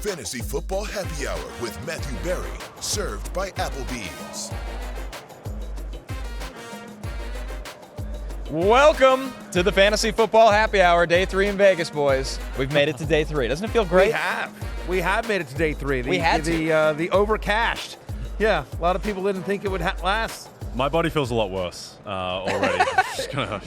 Fantasy Football Happy Hour with Matthew Berry, served by Applebee's. Welcome to the Fantasy Football Happy Hour, day 3 in Vegas, boys. We've made it to day 3. Doesn't it feel great? We have made it to day 3. We had to. The overcashed. Yeah, a lot of people didn't think it would last. My body feels a lot worse already.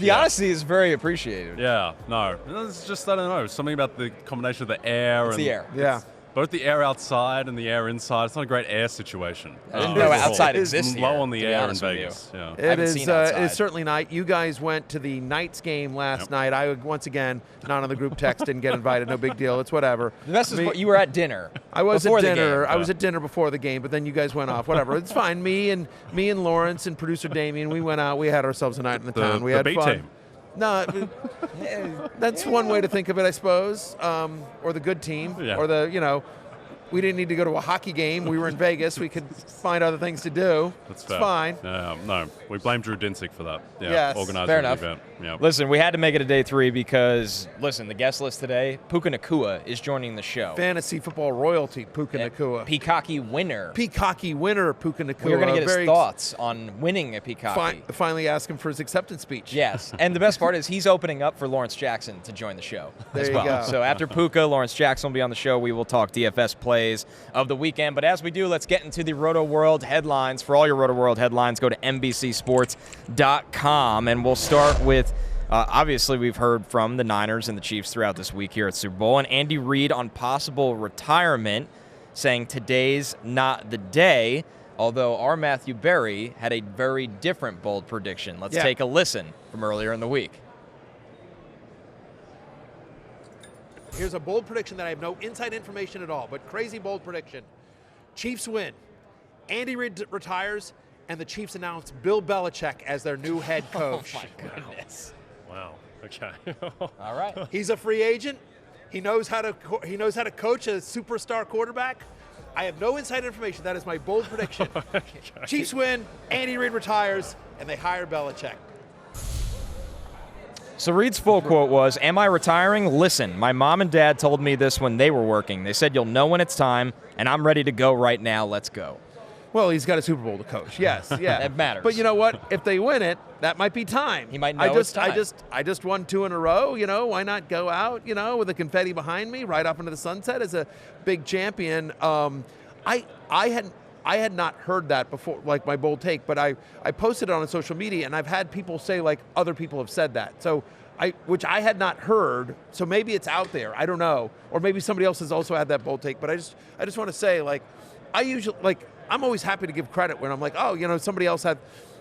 The honesty is very appreciated. Yeah, no. It's just, I don't know, something about the combination of the air. It's the air. Yeah. Both the air outside and the air inside. It's not a great air situation. I didn't know outside exists low here, on the to be air in honest with Vegas. you. Yeah. It is certainly not. You guys went to the Knights game last night. I, once again, not on the group text, didn't get invited. No big deal. It's whatever. The best is you were at dinner. I was before at the dinner. game. I was at dinner before the game, but then you guys went off. Whatever. It's fine. Me and Lawrence and producer Damien, we went out. We had ourselves a night in the town. We had B fun. team. No, that's one way to think of it, I suppose. Or the good team, or the we didn't need to go to a hockey game. We were in Vegas. We could find other things to do. That's it's fair. fine. No, we blame Drew Dinsick for that. Yeah, Yes. organizing Fair the enough. event. Yeah. Listen, we had to make it a day 3 because, the guest list today, Puka Nacua is joining the show. Fantasy football royalty, Puka Nacua. Peacocky winner. Peacocky winner, Puka Nacua. We're going to get his thoughts on winning a Peacocky. Finally ask him for his acceptance speech. Yes, and the best part is he's opening up for Lawrence Jackson to join the show as There you well. go. So after Puka, Lawrence Jackson will be on the show. We will talk DFS plays of the weekend. But as we do, let's get into the Rotoworld headlines. For all your Rotoworld headlines, go to NBCSports.com, and we'll start with. Obviously, we've heard from the Niners and the Chiefs throughout this week here at Super Bowl, and Andy Reid on possible retirement, saying today's not the day, although our Matthew Berry had a very different bold prediction. Let's take a listen from earlier in the week. Here's a bold prediction that I have no inside information at all, but crazy bold prediction. Chiefs win. Andy Reid retires, and the Chiefs announce Bill Belichick as their new head coach. Oh, my goodness. Wow. Okay. All right. He's a free agent. He knows how to coach a superstar quarterback. I have no inside information. That is my bold prediction. Chiefs win, Andy Reid retires, and they hire Belichick. So Reid's full quote was, "Am I retiring? Listen, my mom and dad told me this when they were working. They said you'll know when it's time, and I'm ready to go right now. Let's go." Well, he's got a Super Bowl to coach. Yes, yeah. That matters. But you know what? If they win it, that might be time. He might know it's time. I just won 2 in a row. Why not go out? With the confetti behind me, right off into the sunset as a big champion. I had not heard that before, like my bold take, but I posted it on social media, and I've had people say like other people have said that. So which I had not heard. So maybe it's out there. I don't know, or maybe somebody else has also had that bold take. But I just want to say I'm always happy to give credit when I'm like, somebody else had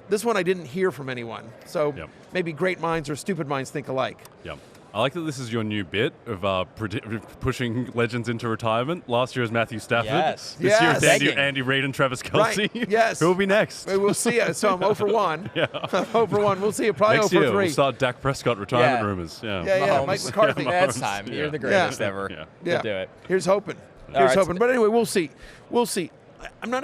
this one. I didn't hear from anyone. So maybe great minds or stupid minds think alike. Yeah. I like that this is your new bit of pushing legends into retirement. Last year was Matthew Stafford. Yes. This year Yes. it's Andy Reid and Travis Kelce. Right. Yes. Who will be next? We'll see. So I'm 0 for 1. Yeah. I'm 0 for 1. We'll see. Probably Next 0 year for 3. we'll start Dak Prescott retirement rumors. Yeah. Yeah. Mahomes. Mike McCarthy. That's time. You're the greatest ever. Yeah. Yeah. To do it. Here's hoping. But anyway, we'll see. I'm not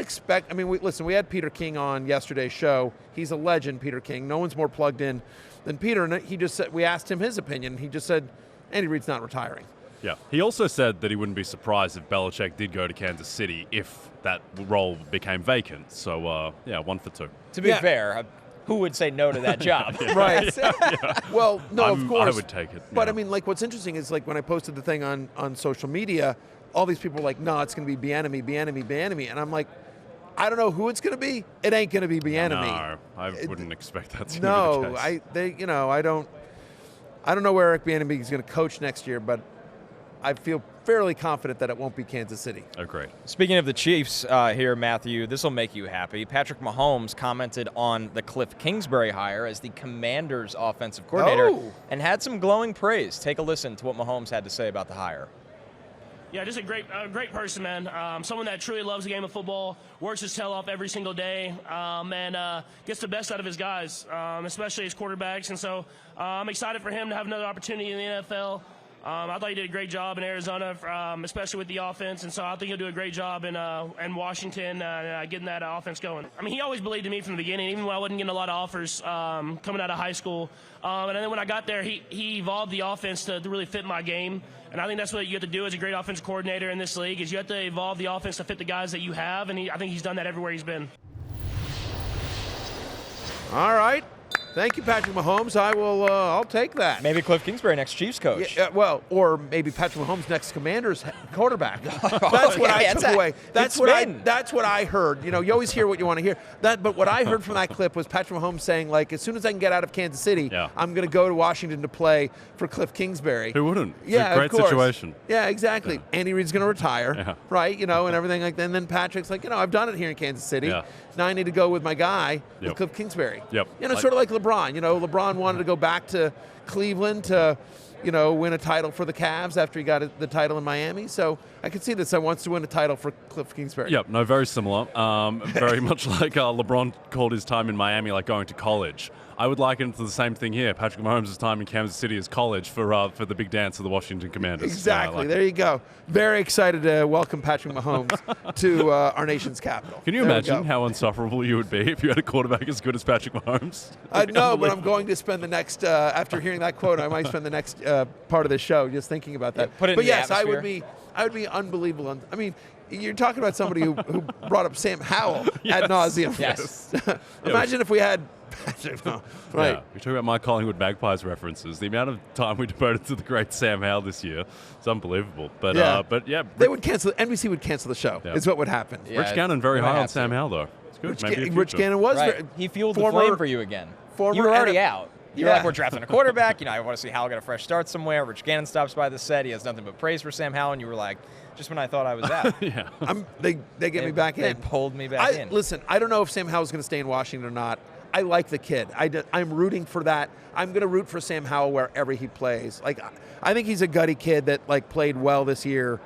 we had Peter King on yesterday's show. He's a legend, Peter King. No one's more plugged in than Peter. And he just said, we asked him his opinion. And he just said, Andy Reid's not retiring. Yeah. He also said that he wouldn't be surprised if Belichick did go to Kansas City if that role became vacant. So, 1 for 2. To be fair, who would say no to that job? Right. Well, no, of course. I would take it. But yeah. what's interesting is when I posted the thing on social media, all these people were like, no, it's going to be Bieniemy. And I'm like, I don't know who it's going to be. It ain't going to be Bieniemy. No, I wouldn't expect that to be No, the case. I don't know where Eric Bieniemy is going to coach next year, but I feel fairly confident that it won't be Kansas City. Oh, great. Speaking of the Chiefs here, Matthew, this will make you happy. Patrick Mahomes commented on the Kliff Kingsbury hire as the Commanders' offensive coordinator and had some glowing praise. Take a listen to what Mahomes had to say about the hire. Yeah, just a great person, man. Someone that truly loves the game of football, works his tail off every single day, and gets the best out of his guys, especially his quarterbacks. And so I'm excited for him to have another opportunity in the NFL. I thought he did a great job in Arizona, especially with the offense, and so I think he'll do a great job in Washington getting that offense going. I mean, he always believed in me from the beginning, even when I wasn't getting a lot of offers coming out of high school. And then when I got there, he evolved the offense to really fit my game. And I think that's what you have to do as a great offensive coordinator in this league is you have to evolve the offense to fit the guys that you have, and I think he's done that everywhere he's been. All right. Thank you, Patrick Mahomes. I'll take that. Maybe Kliff Kingsbury, next Chiefs coach. Yeah, well, or maybe Patrick Mahomes, next Commanders quarterback. That's what I took away. That's what I heard. You know, you always hear what you want to hear. But what I heard from that clip was Patrick Mahomes saying, like, as soon as I can get out of Kansas City, I'm going to go to Washington to play for Kliff Kingsbury. Who wouldn't? It's a great situation. Yeah, exactly. Yeah. Andy Reid's going to retire, right? You know, and everything like that. And then Patrick's like, you know, I've done it here in Kansas City. Yeah. Now I need to go with my guy, with Kliff Kingsbury. Yep. You know, sort of like LeBron. You know, LeBron wanted to go back to Cleveland to, you know, win a title for the Cavs after he got the title in Miami. So I could see this. I wants to win a title for Kliff Kingsbury. Yep, no, very similar. Very much like LeBron called his time in Miami like going to college. I would liken it to the same thing here. Patrick Mahomes' time in Kansas City as college for the big dance of the Washington Commanders. Exactly. There you go. Very excited to welcome Patrick Mahomes to our nation's capital. Can you imagine how insufferable you would be if you had a quarterback as good as Patrick Mahomes? No, but I'm going to spend the next, after hearing that quote, I might spend the next part of the show just thinking about that. Put it but in yes, the I would be unbelievable. I mean, you're talking about somebody who brought up Sam Howell ad nauseum. Yes. Imagine if we had Patrick. No, right. Yeah. We talk about my Collingwood Magpies references. The amount of time we devoted to the great Sam Howell this year is unbelievable. But they would cancel. NBC would cancel the show. Is what would happen. Yeah, Rich Gannon very high on Sam Howell though. It's good. Rich Gannon was he fueled the flame for you again. You were already out. You're like, we're drafting a quarterback. You know, I want to see Howell get a fresh start somewhere. Rich Gannon stops by the set. He has nothing but praise for Sam Howell, and you were like, just when I thought I was out. They get me back in. They pulled me back in. Listen, I don't know if Sam Howell's going to stay in Washington or not. I like the kid. I'm rooting for that. I'm going to root for Sam Howell wherever he plays. Like, I think he's a gutty kid that played well this year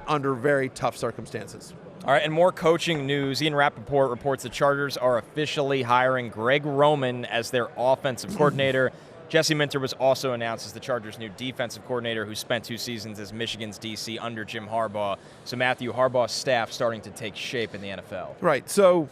under very tough circumstances. All right, and more coaching news. Ian Rappaport reports the Chargers are officially hiring Greg Roman as their offensive coordinator. Jesse Minter was also announced as the Chargers' new defensive coordinator, who spent 2 seasons as Michigan's DC under Jim Harbaugh. So, Matthew, Harbaugh's staff starting to take shape in the NFL. Right. So,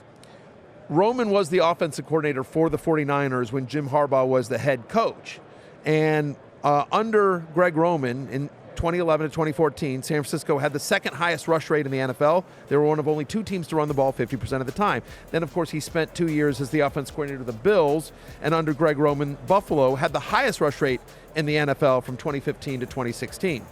Roman was the offensive coordinator for the 49ers when Jim Harbaugh was the head coach. And under Greg Roman in 2011 to 2014, San Francisco had the second highest rush rate in the NFL. They were one of only 2 teams to run the ball 50% of the time. Then, of course, he spent 2 years as the offense coordinator of the Bills, and under Greg Roman, Buffalo had the highest rush rate in the NFL from 2015 to 2016.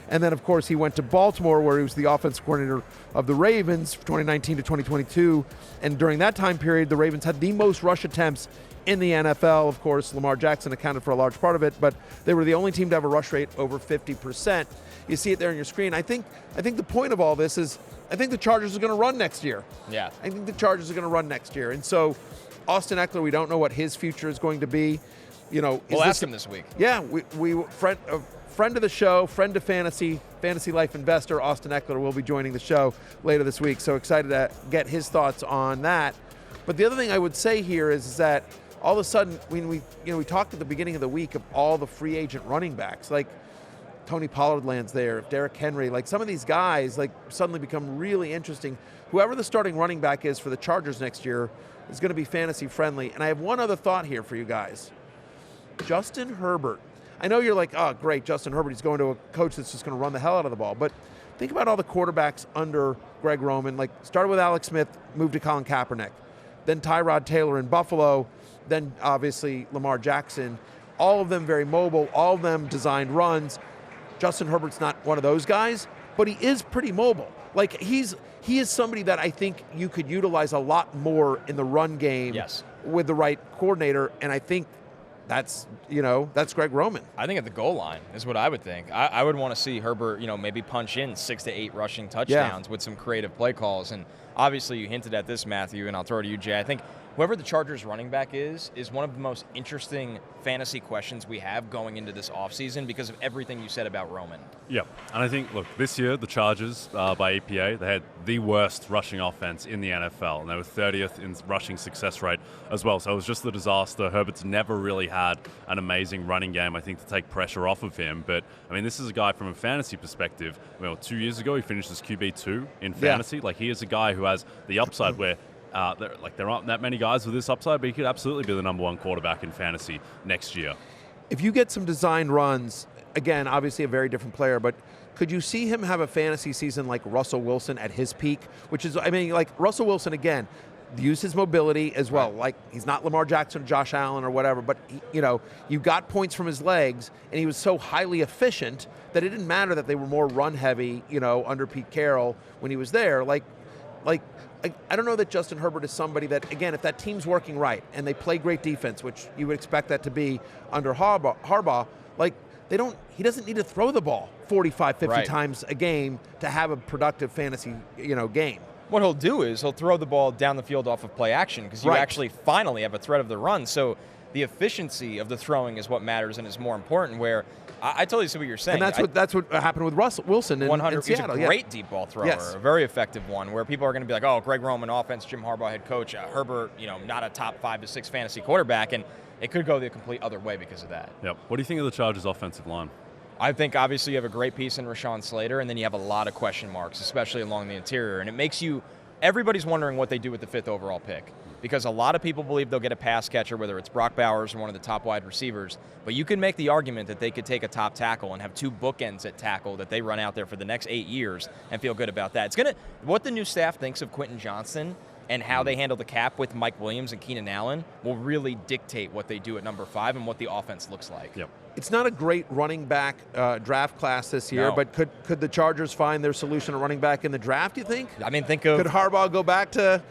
And then, of course, he went to Baltimore, where he was the offensive coordinator of the Ravens from 2019 to 2022. And during that time period, the Ravens had the most rush attempts in the NFL. Of course, Lamar Jackson accounted for a large part of it, but they were the only team to have a rush rate over 50%. You see it there on your screen. I think the point of all this is I think the Chargers are going to run next year. Yeah. I think the Chargers are going to run next year. And so Austin Eckler, we don't know what his future is going to be. You know, we'll ask him this week. Yeah, we friend of the show, friend of fantasy life investor, Austin Eckler will be joining the show later this week. So excited to get his thoughts on that. But the other thing I would say here is that all of a sudden, when we talked at the beginning of the week of all the free agent running backs, like Tony Pollard lands there, Derrick Henry, like some of these guys like suddenly become really interesting. Whoever the starting running back is for the Chargers next year is going to be fantasy friendly. And I have one other thought here for you guys. Justin Herbert. I know you're like, oh, great, Justin Herbert. He's going to a coach that's just going to run the hell out of the ball. But think about all the quarterbacks under Greg Roman. Like, started with Alex Smith, moved to Colin Kaepernick. Then Tyrod Taylor in Buffalo. Then, obviously, Lamar Jackson. All of them very mobile. All of them designed runs. Justin Herbert's not one of those guys, but he is pretty mobile. Like, he is somebody that I think you could utilize a lot more in the run game with the right coordinator. And I think that's Greg Roman. I think at the goal line is what I would think. I would want to see Herbert, maybe punch in 6 to 8 rushing touchdowns with some creative play calls. And obviously you hinted at this, Matthew, and I'll throw it to you, Jay. I think whoever the Chargers running back is one of the most interesting fantasy questions we have going into this offseason because of everything you said about Roman. Yeah, and I think, look, this year, the Chargers, by EPA, they had the worst rushing offense in the NFL, and they were 30th in rushing success rate as well. So it was just a disaster. Herbert's never really had an amazing running game, I think, to take pressure off of him. But, I mean, this is a guy from a fantasy perspective. Well, 2 years ago, he finished as QB2 in fantasy. Yeah. Like, he is a guy who has the upside where there aren't that many guys with this upside, but he could absolutely be the number one quarterback in fantasy next year. If you get some designed runs, again, obviously a very different player, but could you see him have a fantasy season like Russell Wilson at his peak? Which is, I mean, like Russell Wilson, again, use his mobility as well. Like, he's not Lamar Jackson or Josh Allen or whatever, but, you got points from his legs, and he was so highly efficient that it didn't matter that they were more run-heavy, under Pete Carroll when he was there. I don't know that Justin Herbert is somebody that, again, if that team's working right and they play great defense, which you would expect that to be under Harbaugh, he doesn't need to throw the ball 45, 50 times a game to have a productive fantasy, game. What he'll do is he'll throw the ball down the field off of play action because you actually finally have a threat of the run. So the efficiency of the throwing is what matters and is more important, where I totally see what you're saying. And that's what happened with Russell Wilson in Seattle. He's a great deep ball thrower, a very effective one, where people are going to be like, oh, Greg Roman offense, Jim Harbaugh head coach, Herbert, not a top 5 to 6 fantasy quarterback, and it could go the complete other way because of that. Yep. What do you think of the Chargers' offensive line? I think obviously you have a great piece in Rashawn Slater, and then you have a lot of question marks, especially along the interior, and it makes everybody's wondering what they do with the 5th overall pick. Because a lot of people believe they'll get a pass catcher, whether it's Brock Bowers or one of the top wide receivers. But you can make the argument that they could take a top tackle and have 2 bookends at tackle that they run out there for the next 8 years and feel good about that. What the new staff thinks of Quentin Johnson and how they handle the cap with Mike Williams and Keenan Allen will really dictate what they do at number 5 and what the offense looks like. Yep. It's not a great running back draft class this year, but could the Chargers find their solution at running back in the draft, you think? I mean, could Harbaugh go back to...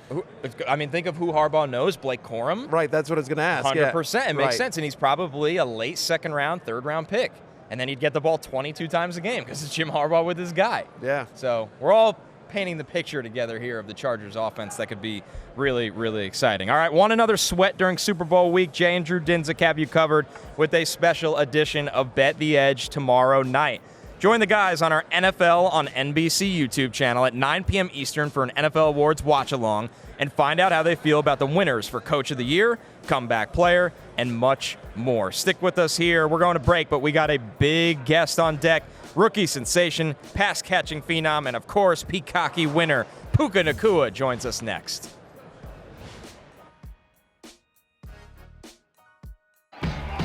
think of who Harbaugh knows, Blake Corum. Right, that's what I was going to ask. 100%. It makes sense, and he's probably a late 2nd round, 3rd round pick. And then he'd get the ball 22 times a game because it's Jim Harbaugh with his guy. Yeah. So we're all painting the picture together here of the Chargers offense that could be really, really exciting. All right, want another sweat during Super Bowl week? Jay and Drew Dinsick have you covered with a special edition of Bet the Edge tomorrow night. Join the guys on our NFL on NBC YouTube channel at 9 p.m. Eastern for an NFL Awards watch-along and find out how they feel about the winners for Coach of the Year, Comeback Player, and much more. Stick with us here. We're going to break, but we got a big guest on deck. Rookie sensation, pass-catching phenom, and, of course, Peacocky winner Puka Nacua joins us next.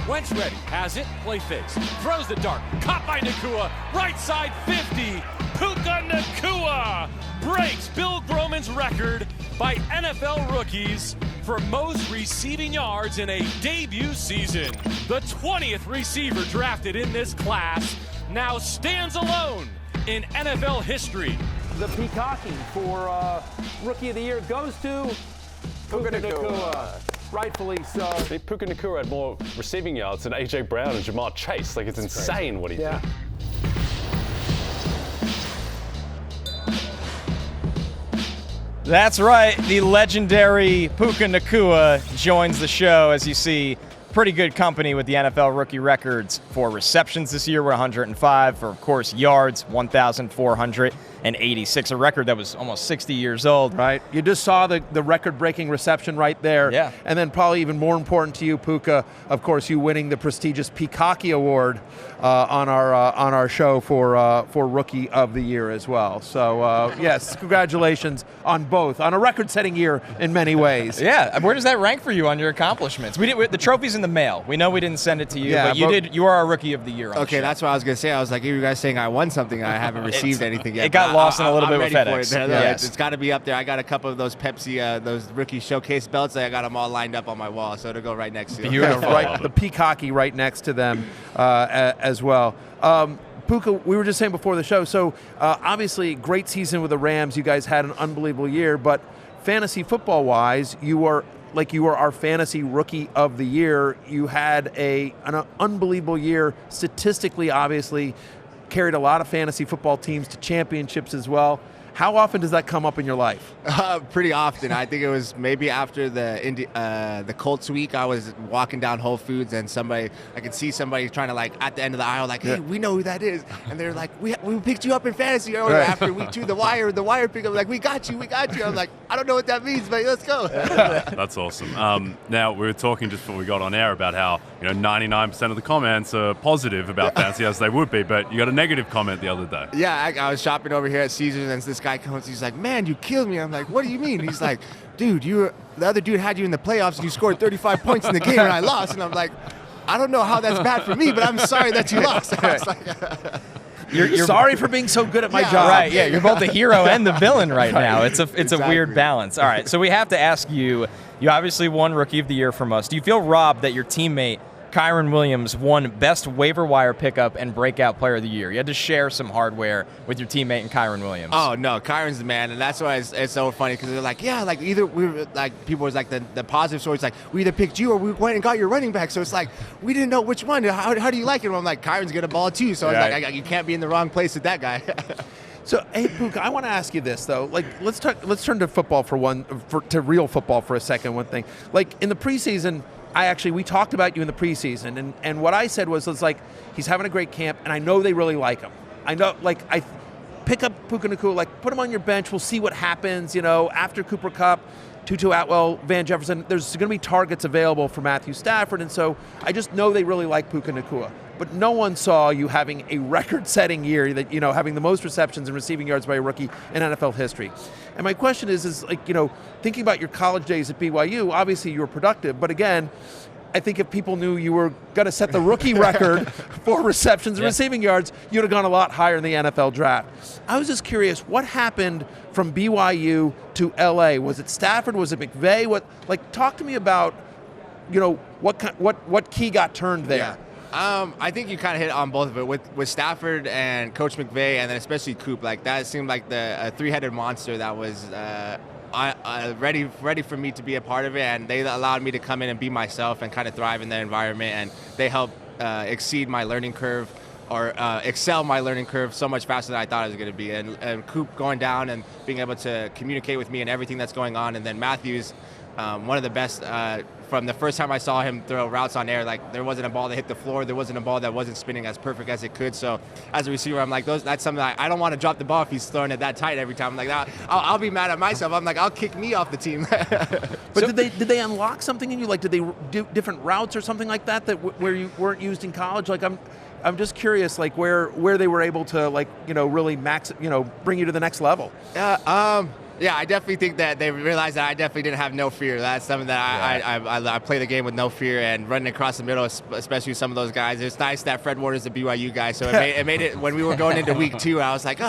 Wentz ready, has it, play fakes, throws the dart, caught by Nacua, right side 50. Puka Nacua breaks Bill Groman's record by NFL rookies for most receiving yards in a debut season. The 20th receiver drafted in this class now stands alone in NFL history. The Peacocky for Rookie of the Year goes to Puka Nacua. Rightfully so. I think Puka Nacua had more receiving yards than A.J. Brown and Jamar Chase. It's insane what he did. That's right. The legendary Puka Nacua joins the show. As you see, pretty good company with the NFL rookie records for receptions this year. We're 105. For, of course, yards, 1,486. A record that was almost 60 years old. Right. You just saw the record-breaking reception right there. Yeah. And then probably even more important to you, Puka, of course, you winning the prestigious Peacocky Award on our show for Rookie of the Year as well. So, yes, congratulations on both. On a record-setting year in many ways. Yeah. Where does that rank for you on your accomplishments? The trophy's in the mail. We know we didn't send it to you, but you are our Rookie of the Year on the show. That's what I was going to say. I was like, you guys saying I won something and I haven't received anything yet. It got lost in a little bit with FedEx. Yes. It's got to be up there. I got a couple of those Pepsi, those Rookie Showcase belts. I got them all lined up on my wall, so it'll go right next to it. Beautiful. Right, the Peacocky right next to them as well. Puka, we were just saying before the show, so obviously great season with the Rams. You guys had an unbelievable year, but fantasy football-wise, you were our fantasy rookie of the year. You had an unbelievable year statistically, obviously, carried a lot of fantasy football teams to championships as well. How often does that come up in your life? Pretty often. I think it was maybe after the Colts week. I was walking down Whole Foods and I could see somebody trying to like at the end of the aisle, like, hey, we know who that is, and they're like, we picked you up in fantasy earlier after week 2, the wire pickup. Like, we got you. I was like, I don't know what that means, but let's go. That's awesome. Now we were talking just before we got on air about how 99% of the comments are positive about fantasy, as they would be, but you got a negative comment the other day. Yeah, I was shopping over here at Caesars, and this guy comes. He's like, man, you killed me. I'm like, what do you mean? He's like, dude, the other dude had you in the playoffs, and you scored 35 points in the game, and I lost. And I'm like, I don't know how that's bad for me, but I'm sorry that you lost. I was like, you're sorry for being so good at my job. Right, yeah, you're both the hero and the villain right now. It's a weird balance. All right, so we have to ask you obviously won Rookie of the Year from us. Do you feel robbed that your teammate Kyren Williams won Best Waiver Wire Pickup and Breakout Player of the Year? You had to share some hardware with your teammate and Kyren Williams. Oh, no, Kyron's the man, and that's why it's so funny, because they're like, yeah, like either we were, like, people was like the positive stories, like, we either picked you or we went and got your running back, so it's like, we didn't know which one. How do you like it? And I'm like, Kyron's going to ball too, so I was like, you can't be in the wrong place with that guy. So, hey, Puka, I want to ask you this though. Like, let's turn to football to real football for a second. One thing, like in the preseason, we talked about you in the preseason, and what I said was, it's like, he's having a great camp, and I know they really like him. I know, like, I pick up Puka Nacua, like, put him on your bench. We'll see what happens. After Cooper Kupp, Tutu Atwell, Van Jefferson, there's going to be targets available for Matthew Stafford, and so I just know they really like Puka Nacua. But no one saw you having a record-setting year, that having the most receptions and receiving yards by a rookie in NFL history. And my question is like, thinking about your college days at BYU, obviously you were productive, but again, I think if people knew you were going to set the rookie record for receptions and receiving yards, you'd have gone a lot higher in the NFL draft. I was just curious, what happened from BYU to LA? Was it Stafford? Was it McVay? Talk to me about, what key got turned there? Yeah. I think you kind of hit on both of it with Stafford and Coach McVay, and then especially Coop. Like, that seemed like a three-headed monster that was ready for me to be a part of it, and they allowed me to come in and be myself and kind of thrive in their environment, and they helped exceed my learning curve, or excel my learning curve so much faster than I thought it was going to be. And Coop going down and being able to communicate with me and everything that's going on, and then Matthews, one of the best. From the first time I saw him throw routes on air, like, there wasn't a ball that hit the floor, there wasn't a ball that wasn't spinning as perfect as it could. So as a receiver, I'm like, that's something I don't want to drop the ball if he's throwing it that tight every time. I'm like, I'll be mad at myself. I'm like, I'll kick me off the team. But did they unlock something in you? Like, did they do different routes or something like that where you weren't used in college? Like, I'm just curious, like, where they were able to, like, really bring you to the next level. Yeah, I definitely think that they realized that I definitely didn't have no fear. That's something that I play the game with no fear, and running across the middle, especially with some of those guys. It's nice that Fred Warner's a BYU guy, so it made it when we were going into week 2. I was like,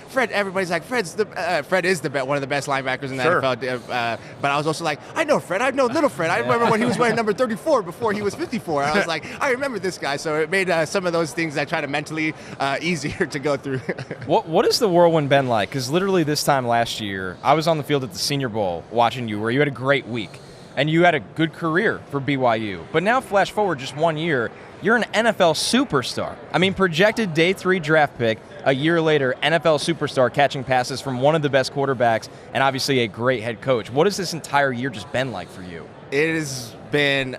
Fred. Everybody's like, Fred is one of the best linebackers in the NFL. But I was also like, I know Fred. I know little Fred. I remember when he was wearing number 34 before he was 54. I was like, I remember this guy. So it made some of those things I try to mentally easier to go through. What has the whirlwind been like? Because literally this time last year, I was on the field at the Senior Bowl watching you, where you had a great week and you had a good career for BYU. But now flash forward just 1 year, you're an NFL superstar. I mean, projected day 3 draft pick, a year later, NFL superstar, catching passes from one of the best quarterbacks and obviously a great head coach. What has this entire year just been like for you? It has been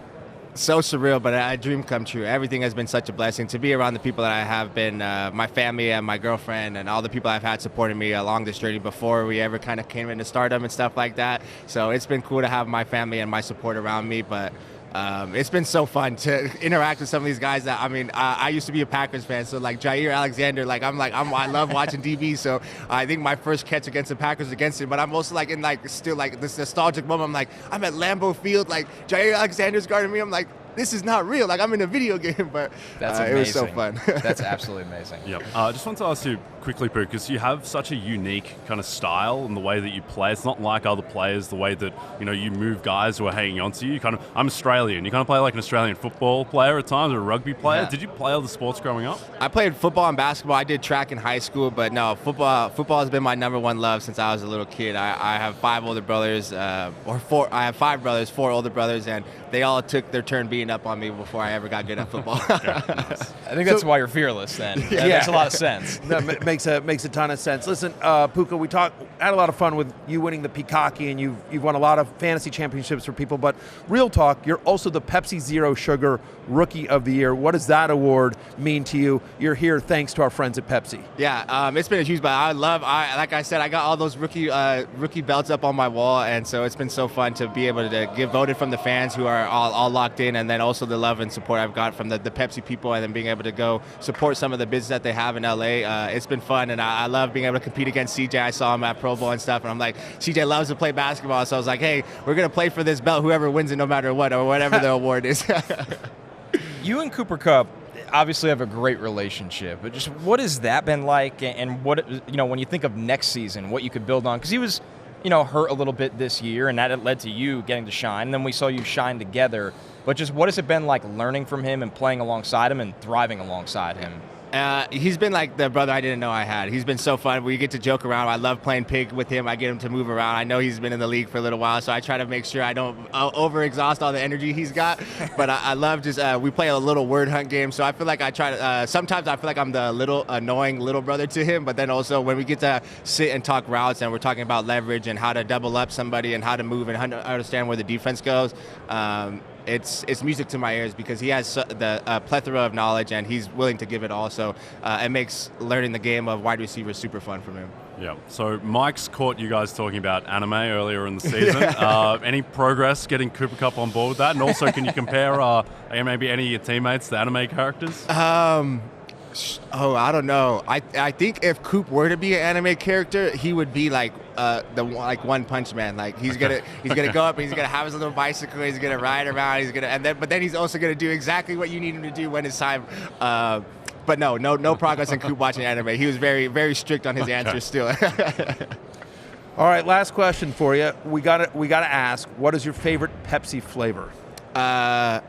so surreal, but a dream come true. Everything has been such a blessing to be around the people that I have been, my family and my girlfriend and all the people I've had supporting me along this journey before we ever kind of came into stardom and stuff like that. So it's been cool to have my family and my support around me, but it's been so fun to interact with some of these guys that, I mean, I used to be a Packers fan, so like Jair Alexander, I love watching DB, so I think my first catch against the Packers against him, but I'm also like in like still like this nostalgic moment. I'm at Lambeau Field, like Jair Alexander's guarding me. I'm like, this is not real. Like, I'm in a video game, but it was so fun. That's absolutely amazing. Yep. I just want to ask you quickly, Pooh, because you have such a unique kind of style in the way that you play. It's not like other players, the way that, you move guys who are hanging on to you. I'm Australian. You kind of play like an Australian football player at times, or a rugby player. Yeah. Did you play other sports growing up? I played football and basketball. I did track in high school, but no, football has been my number one love since I was a little kid. I have 5 older brothers, I have 5 brothers, 4 older brothers, and they all took their turn being beating up on me before I ever got good at football. I think that's why you're fearless then. That makes a lot of sense. That makes a ton of sense. Listen, Puka, we had a lot of fun with you winning the Peacocky, and you've won a lot of fantasy championships for people, but real talk, you're also the Pepsi Zero Sugar Rookie of the Year. What does that award mean to you? You're here thanks to our friends at Pepsi. Yeah, it's been a huge, but like I said, I got all those rookie belts up on my wall, and so it's been so fun to be able to get voted from the fans who are all locked in, and then also the love and support I've got from the Pepsi people, and then being able to go support some of the business that they have in LA. It's been fun, and I love being able to compete against CJ. I saw him at Pro Bowl and stuff, and I'm like, CJ loves to play basketball, so I was like, hey, we're going to play for this belt, whoever wins it no matter what, or whatever the award is. You and Cooper Kupp obviously have a great relationship, but just what has that been like, and what, when you think of next season, what you could build on? Because he was, hurt a little bit this year, and that led to you getting to shine, and then we saw you shine together. But just what has it been like learning from him and playing alongside him and thriving alongside him? He's been like the brother I didn't know I had. He's been so fun. We get to joke around. I love playing pig with him. I get him to move around. I know he's been in the league for a little while, so I try to make sure I don't overexhaust all the energy he's got. But I love just we play a little word hunt game, so I feel like I try to sometimes I feel like I'm the little annoying little brother to him, but then also when we get to sit and talk routes and we're talking about leverage and how to double up somebody and how to move and how to understand where the defense goes, it's music to my ears because he has the plethora of knowledge and he's willing to give it all. So it makes learning the game of wide receiver super fun for him. Yeah. So Mike's caught you guys talking about anime earlier in the season. Any progress getting Cooper Kupp on board with that? And also, can you compare maybe any of your teammates to anime characters? I don't know. I think if Coop were to be an anime character, he would be like One Punch Man. Like he's gonna go up and he's gonna have his little bicycle. He's gonna ride around. But then he's also gonna do exactly what you need him to do when it's time. But no progress in Coop watching anime. He was very, very strict on his answers still. All right, last question for you. We gotta ask, what is your favorite Pepsi flavor? Actually,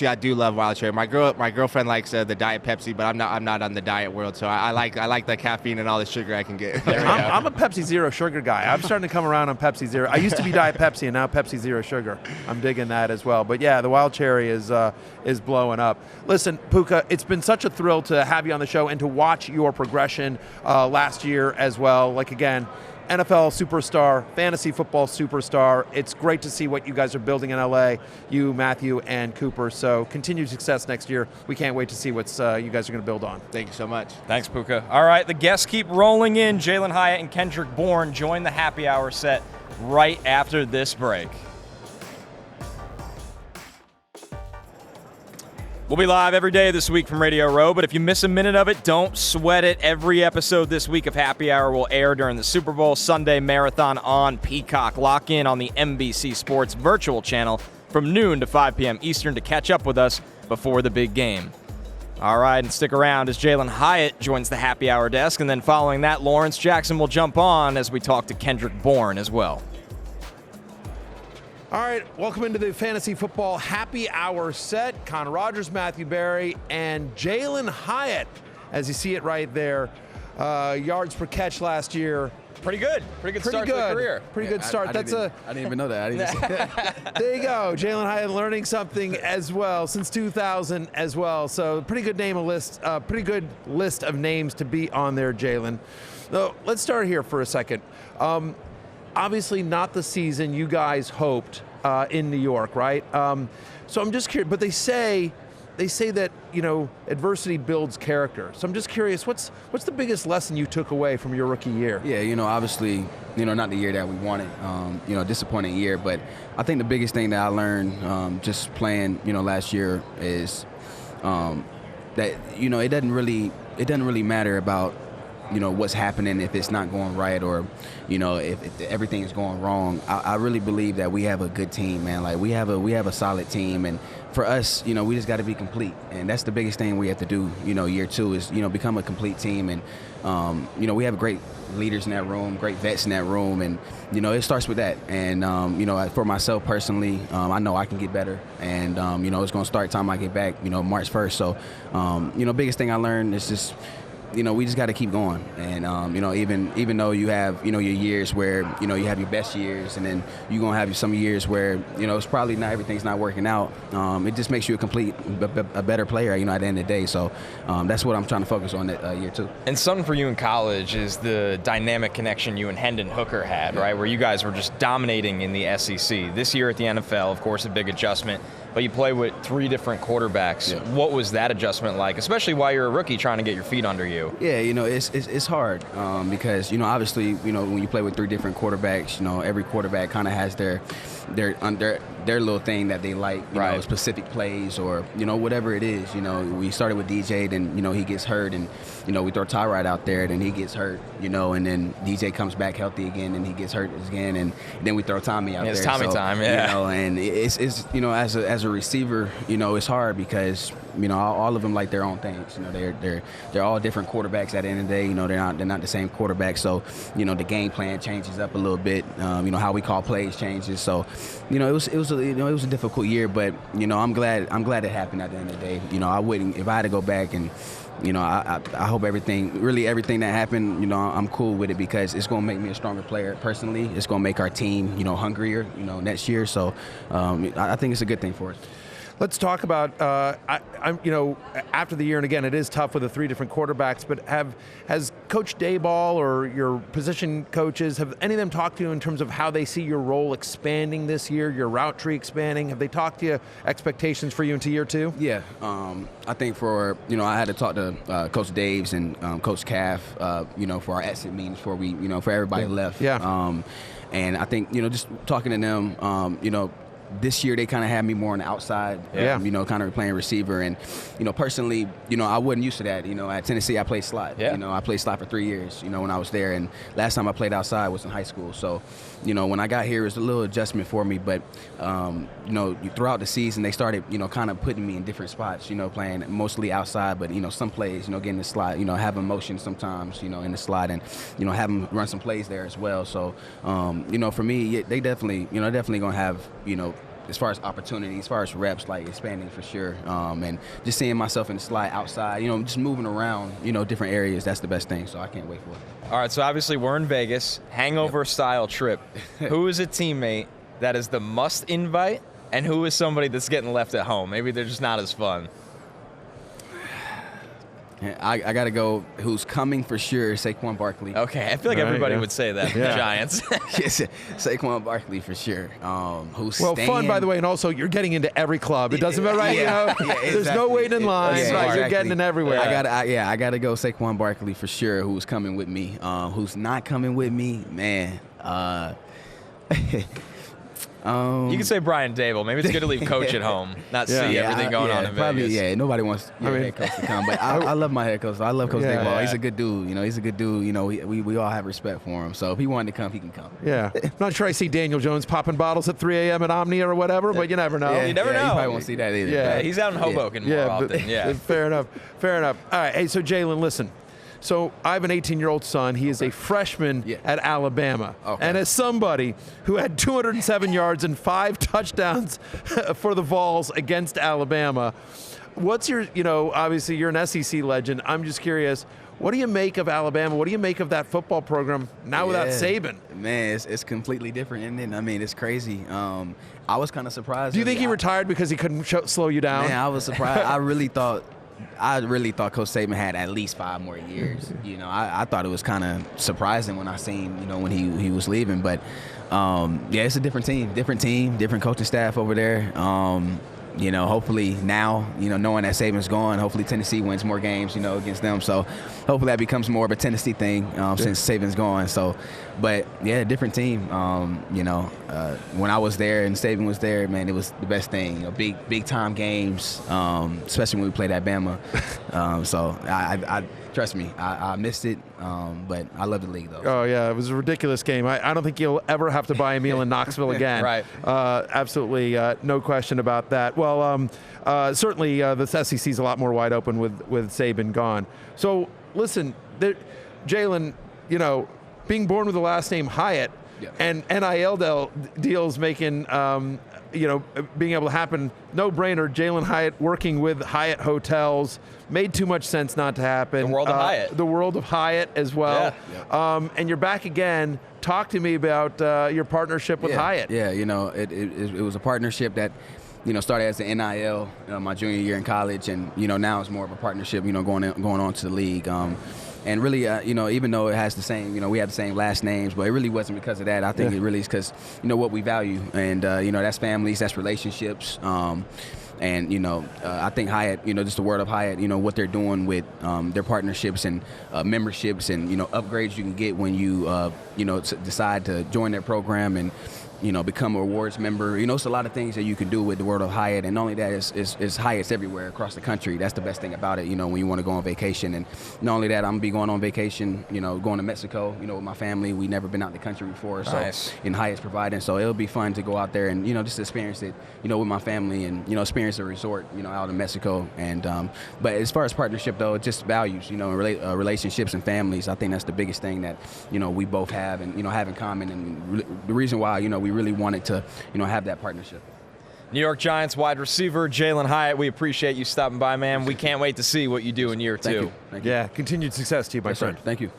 I do love wild cherry. My girlfriend likes the Diet Pepsi, but I'm not on the diet world, so I like the caffeine and all the sugar I can get. I'm a Pepsi Zero Sugar guy. I'm starting to come around on Pepsi Zero. I used to be Diet Pepsi, and now Pepsi Zero Sugar. I'm digging that as well. But yeah, the wild cherry is blowing up. Listen, Puka, it's been such a thrill to have you on the show and to watch your progression last year as well. Like again, NFL superstar, fantasy football superstar. It's great to see what you guys are building in LA, you, Matthew, and Cooper. So continued success next year. We can't wait to see what you guys are going to build on. Thank you so much. Thanks, Puka. All right, the guests keep rolling in. Jalin Hyatt and Kendrick Bourne join the happy hour set right after this break. We'll be live every day this week from Radio Row, but if you miss a minute of it, don't sweat it. Every episode this week of Happy Hour will air during the Super Bowl Sunday Marathon on Peacock. Lock in on the NBC Sports virtual channel from noon to 5 p.m. Eastern to catch up with us before the big game. All right, and stick around as Jalin Hyatt joins the Happy Hour desk, and then following that, Lawrence Jackson will jump on as we talk to Kendrick Bourne as well. All right, welcome into the Fantasy Football Happy Hour set. Connor Rogers, Matthew Berry, and Jalin Hyatt, as you see it right there. Yards per catch last year. Pretty good start to the career. Pretty good start. I didn't even know that. There you go. Jalin Hyatt learning something as well since 2000 as well. So pretty good list of names to be on there, Jalin. So let's start here for a second. Obviously not the season you guys hoped in New York, right? So I'm just curious, but they say that, adversity builds character. So I'm just curious, what's the biggest lesson you took away from your rookie year? Yeah, obviously, not the year that we wanted, disappointing year, but I think the biggest thing that I learned just playing, last year is that, it doesn't really matter about, what's happening if it's not going right or, if everything is going wrong. I really believe that we have a good team, man. Like we have a solid team, and for us, we just got to be complete, and that's the biggest thing we have to do. Year two is become a complete team, and we have great leaders in that room, great vets in that room, and it starts with that. And for myself personally, I know I can get better, and it's going to start time I get back, March 1st. So biggest thing I learned is just we just got to keep going. And even though you have your years where you have your best years, and then you're gonna have some years where it's probably not everything's not working out. It just makes you a better player, at the end of the day. So that's what I'm trying to focus on that year too. And something for you in college is the dynamic connection you and Hendon Hooker had, right? Where you guys were just dominating in the SEC. This year at the NFL, of course, a big adjustment. But you play with 3 different quarterbacks. Yeah. What was that adjustment like, especially while you're a rookie trying to get your feet under you? Yeah, it's hard because obviously when you play with 3 different quarterbacks, every quarterback kind of has their little thing that they like, specific plays or whatever it is. We started with DJ, then he gets hurt, and we throw Tyrod out there, then he gets hurt, and then DJ comes back healthy again, and he gets hurt again, and then we throw Tommy out there. It's Tommy time, yeah. And it's as a receiver, it's hard because all of them like their own things. They're all different quarterbacks at the end of the day. They're not the same quarterback. So the game plan changes up a little bit. How we call plays changes. So it was a difficult year, but I'm glad it happened at the end of the day. I wouldn't, if I had to go back and I hope everything that happened, I'm cool with it because it's going to make me a stronger player personally. It's going to make our team, hungrier, next year. So I think it's a good thing for us. Let's talk about, after the year, and again, it is tough with the 3 different quarterbacks, but has Coach Dayball or your position coaches, have any of them talked to you in terms of how they see your role expanding this year, your route tree expanding? Have they talked to you expectations for you into year 2? Yeah. I think I had to talk to Coach Daves and Coach Calf, for our exit meetings before we, for everybody left. Yeah. And I think, just talking to them, this year they kind of had me more on the outside, kind of playing receiver. And, personally, I wasn't used to that. At Tennessee, I played slot. Yeah. I played slot for 3 years, when I was there. And last time I played outside was in high school. So, when I got here, it was a little adjustment for me. But, throughout the season, they started, kind of putting me in different spots, playing mostly outside. But, some plays, getting the slot, having motion sometimes, in the slot and, have them run some plays there as well. So, for me, they definitely going to have, as far as opportunity, as far as reps, like expanding for sure. And just seeing myself in the slot outside, just moving around, different areas, that's the best thing. So I can't wait for it. All right, so obviously we're in Vegas, hangover-style trip. Who is a teammate that is the must invite, and who is somebody that's getting left at home? Maybe they're just not as fun. I got to go who's coming for sure, Saquon Barkley. Okay, I feel like everybody would say that, the Giants. Yes, Saquon Barkley for sure. Who's fun, by the way, and also you're getting into every club. It doesn't matter, right? Exactly. There's no waiting in line. Exactly. You're getting in everywhere. I got to go Saquon Barkley for sure, who's coming with me. Who's not coming with me, man. You can say Brian Dable. Maybe it's good to leave Coach at home, not see everything going on in probably, Vegas. Yeah, nobody wants your head coach to come. But I love my head coach. I love Coach Dable. He's a good dude. He's a good dude. We all have respect for him. So if he wanted to come, he can come. Yeah. I'm not sure I see Daniel Jones popping bottles at 3 a.m. at Omni or whatever, but you never know. You never know. You probably won't see that either. Yeah, he's out in Hoboken more often. Yeah. Fair enough. All right. Hey, so Jalin, listen. So I have an 18-year-old son. He is a freshman at Alabama. Okay. And as somebody who had 207 yards and 5 touchdowns for the Vols against Alabama, what's your, obviously you're an SEC legend. I'm just curious, what do you make of Alabama? What do you make of that football program now without Saban? Man, it's completely different, isn't it? I mean, it's crazy. I was kind of surprised. Do you think he retired because he couldn't slow you down? Man, I was surprised. I really thought Coach Saban had at least 5 more years. I thought it was kind of surprising when I seen, when he was leaving. But, it's a different team, different coaching staff over there. Hopefully now, knowing that Saban's gone, hopefully Tennessee wins more games, against them. So hopefully that becomes more of a Tennessee thing since Saban's gone. So, but yeah, different team. When I was there and Saban was there, man, it was the best thing. Big time games, especially when we played at Bama. So I trust me, I missed it, but I love the league though. Oh yeah, it was a ridiculous game. I don't think you'll ever have to buy a meal in Knoxville again. Right. Absolutely, no question about that. Well, certainly the SEC is a lot more wide open with Saban gone. So listen, Jalin, being born with the last name Hyatt and NIL deals making being able to happen, no-brainer. Jalin Hyatt working with Hyatt Hotels made too much sense not to happen. The world of Hyatt. The world of Hyatt as well. Yeah. And you're back again. Talk to me about your partnership with Hyatt. Yeah, it was a partnership that started as an NIL my junior year in college, and now it's more of a partnership. Going on to the league. And really, even though it has the same, we have the same last names, but it really wasn't because of that. I think it really is because, what we value. And, that's families, that's relationships. And, I think Hyatt, just the word of Hyatt, what they're doing with their partnerships and memberships and, upgrades you can get when you, decide to join their program and, become a rewards member. It's a lot of things that you can do with the World of Hyatt, and not only that, it's Hyatts everywhere across the country. That's the best thing about it, when you want to go on vacation. And not only that, I'm going to be going on vacation, going to Mexico, with my family. We've never been out the country before, so Hyatt's providing. So it'll be fun to go out there and, just experience it, with my family and, experience a resort, out in Mexico. And but as far as partnership, though, it's just values, relationships and families. I think that's the biggest thing that, we both have and, have in common. And the reason why, we really wanted to, have that partnership. New York Giants wide receiver Jalin Hyatt, we appreciate you stopping by, man. We can't wait to see what you do in year two. Thank you. Yeah, continued success to you, my friend. Sir. Thank you.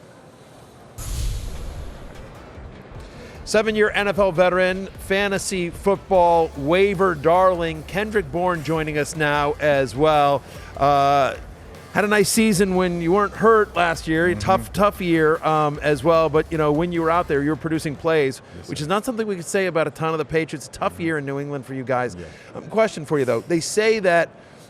7-year NFL veteran, fantasy football waiver darling, Kendrick Bourne joining us now as well. Had a nice season when you weren't hurt last year. Tough year as well. But, when you were out there, you were producing plays, which is not something we could say about a ton of the Patriots. Tough year in New England for you guys. Question for you, though. They say that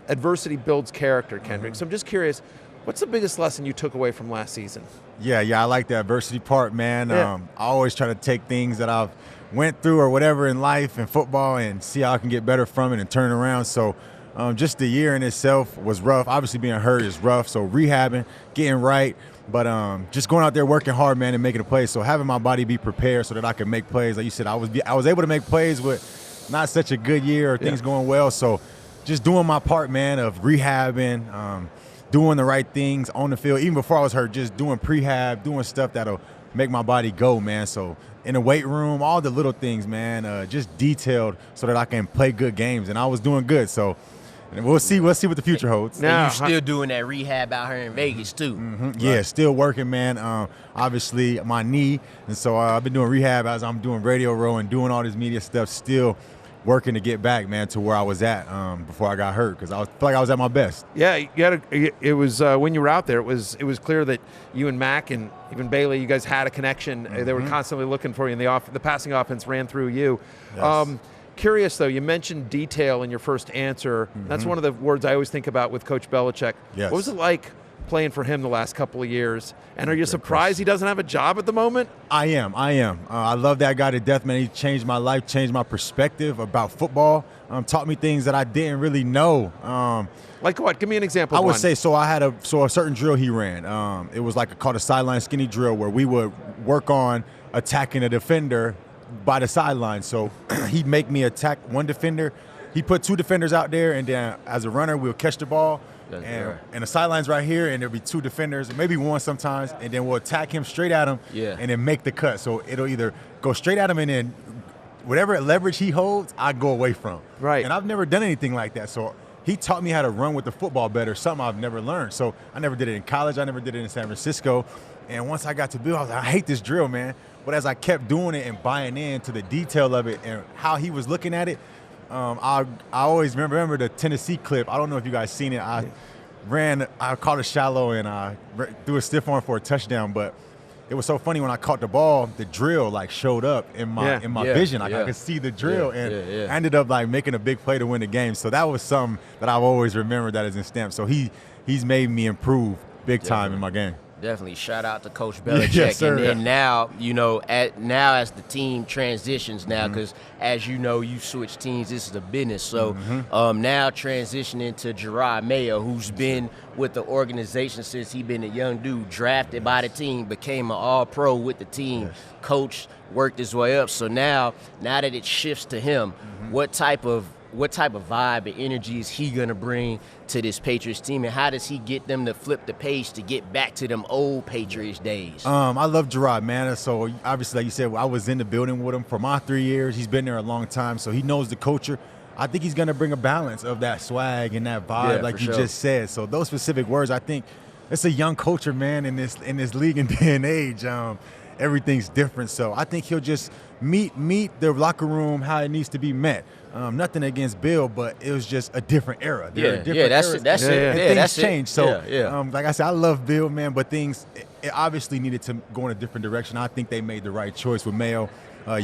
adversity builds character, Kendrick. So I'm just curious, what's the biggest lesson you took away from last season? Yeah, I like the adversity part, man. I always try to take things that I've went through or whatever in life and football and see how I can get better from it and turn it around. So just the year in itself was rough. Obviously, being hurt is rough. So rehabbing, getting right, but just going out there working hard, man, and making a play. So having my body be prepared so that I can make plays. Like you said, I was able to make plays with not such a good year or things going well. So just doing my part, man, of rehabbing, doing the right things on the field. Even before I was hurt, just doing prehab, doing stuff that'll make my body go, man. So in the weight room, all the little things, man, just detailed so that I can play good games. And I was doing good. So we'll see what the future holds. Now, and you're still doing that rehab out here in Vegas, too. Yeah, still working, man. Obviously, my knee. And so I've been doing rehab as I'm doing Radio Row and doing all this media stuff, still working to get back, man, to where I was at before I got hurt, because I feel like I was at my best. Yeah, it was when you were out there, it was clear that you and Mac and even Bailey, you guys had a connection. They were constantly looking for you, and the passing offense ran through you. Yes. Curious, though, you mentioned detail in your first answer. That's one of the words I always think about with Coach Belichick. Yes. What was it like playing for him the last couple of years? And are you surprised he doesn't have a job at the moment? I am. I love that guy to death, man. He changed my life, changed my perspective about football, taught me things that I didn't really know. Like what? Give me an example. I would say, so I had a certain drill he ran. It was called a sideline skinny drill, where we would work on attacking a defender by the sideline. So he'd make me attack one defender. He put two defenders out there, and then as a runner, we'll catch the ball. And the sideline's right here, and there'll be two defenders, maybe one sometimes, and then we'll attack him straight at him and then make the cut. So it'll either go straight at him, and then whatever leverage he holds, I go away from. Right. And I've never done anything like that. So he taught me how to run with the football better, something I've never learned. So I never did it in college. I never did it in San Francisco. And once I got to Bill, I was like, I hate this drill, man. But as I kept doing it and buying into the detail of it and how he was looking at it, I always remember the Tennessee clip. I don't know if you guys seen it. I caught it shallow and I threw a stiff arm for a touchdown. But it was so funny when I caught the ball, the drill showed up in my vision. I could see the drill and I ended up making a big play to win the game. So that was something that I've always remembered that is in stamp. So he's made me improve big time in my game. Definitely. Shout out to Coach Belichick. Yes, sir. And then now, now as the team transitions now, because as you know, you switch teams, this is a business. So now transitioning to Jerod Mayo, who's been with the organization since he been a young dude, drafted by the team, became an all-pro with the team, coach, worked his way up. So now that it shifts to him, what type of what type of vibe and energy is he going to bring to this Patriots team, and how does he get them to flip the page to get back to them old Patriots days? I love Jerod, man. So obviously, like you said, I was in the building with him for my 3 years. He's been there a long time, so he knows the culture. I think he's going to bring a balance of that swag and that vibe, like you just said. So those specific words, I think it's a young culture, man, in this league and day and age. Everything's different. So I think he'll just meet the locker room how it needs to be met. Nothing against Bill, but it was just a different era. That's it. Things changed. So, like I said, I love Bill, man, but things it obviously needed to go in a different direction. I think they made the right choice with Mayo,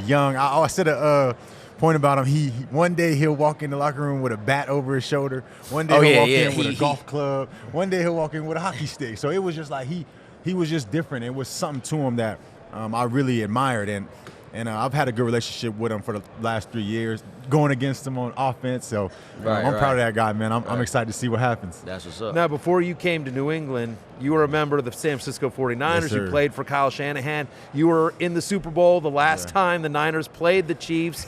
young. I said a point about him. He one day he'll walk in the locker room with a bat over his shoulder. One day he'll walk in with a golf club. One day he'll walk in with a hockey stick. So it was just like he was just different. It was something to him that I really admired, and I've had a good relationship with him for the last 3 years, going against him on offense. So I'm proud of that guy, man. I'm excited to see what happens. That's what's up. Now, before you came to New England, you were a member of the San Francisco 49ers. Yes, you played for Kyle Shanahan. You were in the Super Bowl the last time the Niners played the Chiefs.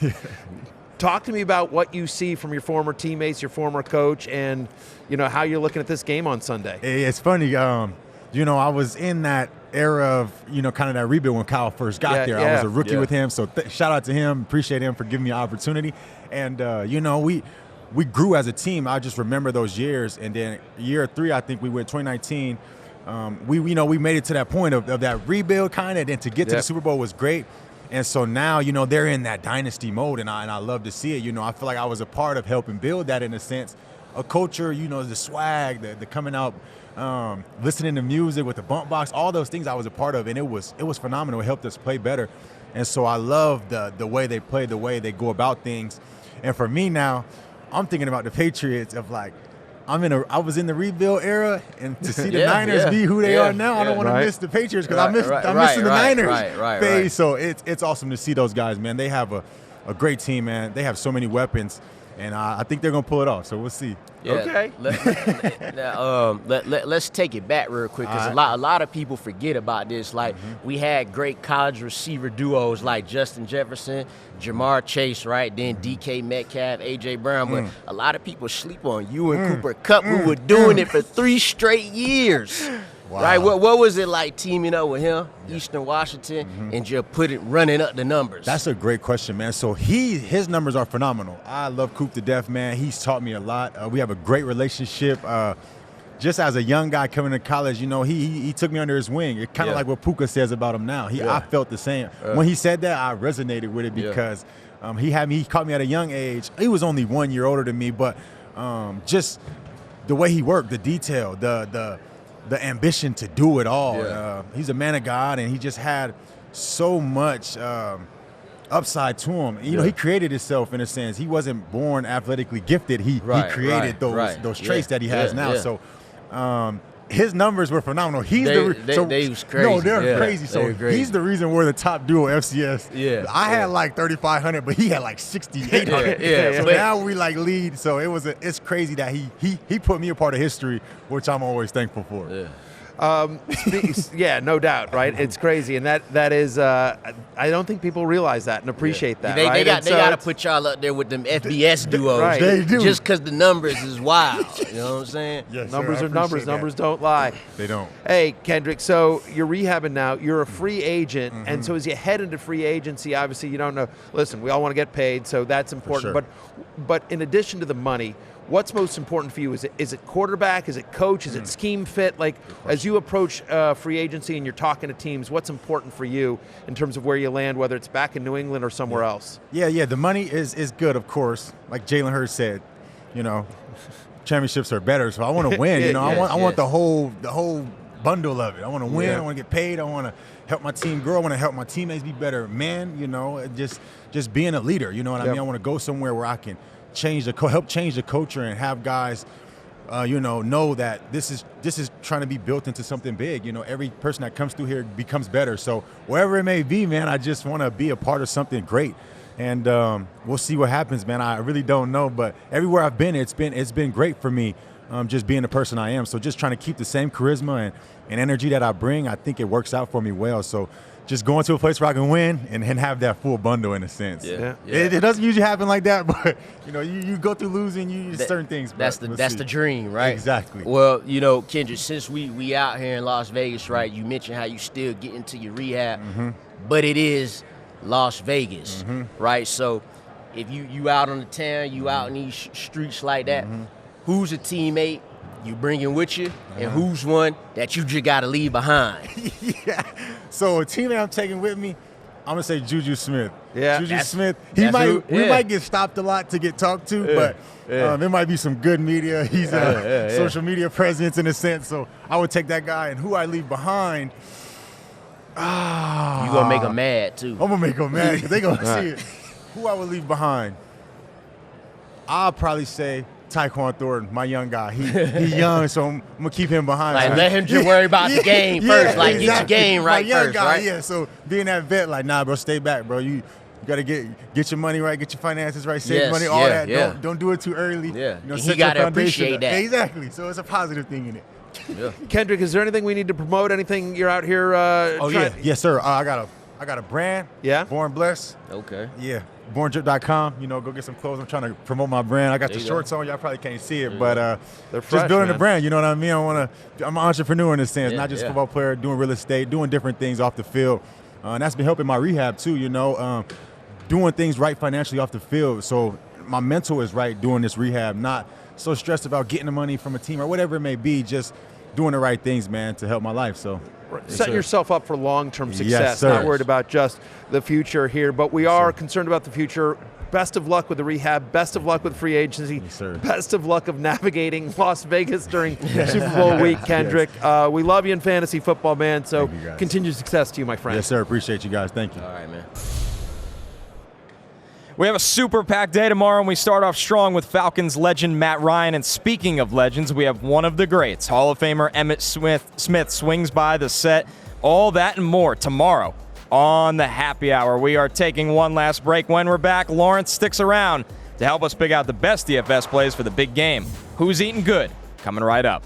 Talk to me about what you see from your former teammates, your former coach, and how you're looking at this game on Sunday. It's funny. I was in that era of, kind of that rebuild when Kyle first got there. I was a rookie with him, so shout out to him. Appreciate him for giving me an opportunity. And, we grew as a team. I just remember those years. And then year 3, I think we went 2019. We made it to that point of that rebuild kind of, and then to get to the Super Bowl was great. And so now, they're in that dynasty mode, and I love to see it. I feel like I was a part of helping build that in a sense. A culture, the swag, the coming out, listening to music with the bump box, all those things I was a part of, and it was phenomenal. It helped us play better. And so I love the way they play, the way they go about things. And for me now, I'm thinking about the Patriots of like, I was in the rebuild era, and to see the Niners be who they are now, I don't want to miss the Patriots because I'm missing the Niners phase. So it's awesome to see those guys, man. They have a great team, man. They have so many weapons, and I think they're going to pull it off. So we'll see. Okay. Let's take it back real quick because a lot of people forget about this. Like we had great college receiver duos like Justin Jefferson, Jamar Chase, right? Then DK Metcalf, AJ Brown. But a lot of people sleep on you and Cooper Kupp, who were doing it for 3 straight years. Wow. Right? What was it like teaming up with him, Eastern Washington, and just running up the numbers? That's a great question, man. So his numbers are phenomenal. I love Coop to death, man. He's taught me a lot. We have a great relationship. Just as a young guy coming to college, he took me under his wing. It's kind of like what Puka says about him now. I felt the same. When he said that, I resonated with it because he caught me at a young age. He was only 1 year older than me, but just the way he worked, the detail, the ambition to do it all. He's a man of God, and he just had so much upside to him. He created himself in a sense. He wasn't born athletically gifted. He created those traits that he has now. So his numbers were phenomenal. They was crazy. No, they're crazy. So he's the reason we're the top duo FCS. I had like 3,500, but he had like 6,800. So now we like lead. So it's crazy that he put me a part of history, which I'm always thankful for. No doubt, right? It's crazy, and that is I don't think people realize that and appreciate that. They got to put y'all up there with them FBS duos, right? They do. Just because the numbers is wild. You know what I'm saying? Yes, numbers sir, are numbers. that. Numbers don't lie. They don't. Hey, Kendrick. So you're rehabbing now. You're a free agent, and so as you head into free agency, obviously you don't know. Listen, we all want to get paid, so that's important. Sure. But in addition to the money, what's most important for you? Is it quarterback? Is it coach? Is it scheme fit? Like, as you approach free agency and you're talking to teams, what's important for you in terms of where you land, whether it's back in New England or somewhere else? Yeah. The money is good, of course. Like Jalin Hyatt said, championships are better, so I want to win. I want the whole bundle of it. I want to win. I want to get paid. I want to help my team grow. I want to help my teammates be better. Man, just being a leader. You know what I mean? I want to go somewhere where I can help change the culture and have guys, know that this is trying to be built into something big. Every person that comes through here becomes better. So wherever it may be, man, I just want to be a part of something great. And we'll see what happens, man. I really don't know, but everywhere I've been, it's been great for me. Just being the person I am. So just trying to keep the same charisma and energy that I bring, I think it works out for me well. So just going to a place where I can win and have that full bundle in a sense. Yeah. It doesn't usually happen like that, but you go through losing, you certain things. That's the dream, right? Exactly. Well, Kendrick, since we out here in Las Vegas, right? You mentioned how you still get into your rehab, but it is Las Vegas, right? So if you out on the town, you out in these streets like that, who's a teammate you bringing with you, and who's one that you just got to leave behind? So a teammate I'm taking with me, I'm gonna say Juju Smith. Yeah, Juju Smith. We might get stopped a lot to get talked to, but there might be some good media. He's a social media presence in a sense. So I would take that guy, and who I leave behind. You gonna make them mad too. I'm gonna make them mad because they gonna see it. Who I would leave behind? I'll probably say Tyquan Thornton, my young guy. He's young, so I'm gonna keep him behind. Like, let him just worry about the game first. Like, get your game right first, guy, right? Yeah, so being that vet, like, nah, bro, stay back, bro. You gotta get your money right, get your finances right, save money, all that. Yeah. Don't do it too early. Yeah, He gotta appreciate that. Exactly. So it's a positive thing in it. Yeah. Kendrick, is there anything we need to promote? Anything you're out here? Yes, sir. I got a brand. Yeah. Born Blessed. Okay. Yeah. BornDrip.com. Go get some clothes. I'm trying to promote my brand. I got the shorts on. Y'all probably can't see it, but they're just fresh, building man. the brand. You know what I mean? I'm an entrepreneur in a sense, not just yeah. football player, doing real estate, doing different things off the field, and that's been helping my rehab too. Doing things right financially off the field. So my mental is right doing this rehab, not so stressed about getting the money from a team or whatever it may be. Just doing the right things, man, to help my life. So. Setting yourself up for long-term success, Yes, sir. not worried about just the future here, but we are concerned about the future. Best of luck with the rehab. Best of luck with free agency. Yes, sir. Best of luck of navigating Las Vegas during Super Bowl week, Kendrick. We love you in fantasy football, man, so continued success to you, my friend. Yes, sir. Appreciate you guys. Thank you. All right, man. We have a super packed day tomorrow, and we start off strong with Falcons legend Matt Ryan. And speaking of legends, we have one of the greats, Hall of Famer Emmitt Smith swings by the set. All that and more tomorrow on the Happy Hour. We are taking one last break. When we're back, Lawrence sticks around to help us pick out the best DFS plays for the big game. Who's eating good? Coming right up.